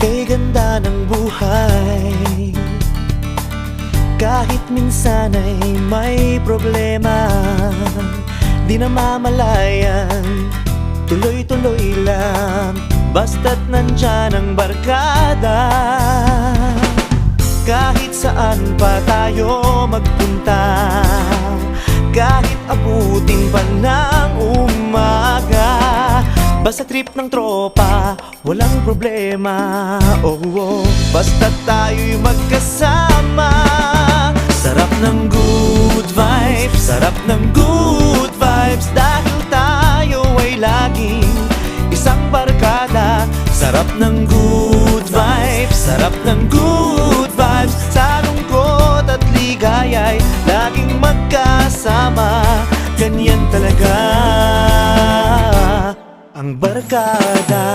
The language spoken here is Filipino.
Kay ganda ng buhay, kahit minsan ay may problema, di namamalayan, tuloy-tuloy lang, basta't nandyan ang barkada. Kahit saan pa tayo magpunta, kahit abutin pa ng umaga, basta trip ng tropa, walang problema. Oh, oh, basta tayo'y magkasama. Sarap ng good vibes, sarap ng good vibes, dahil tayo ay laging isang barkada. Sarap ng good vibes, sarap ng good vibes, sa lungkot at ligaya'y laging magkasama. Ganyan talaga ang barkada.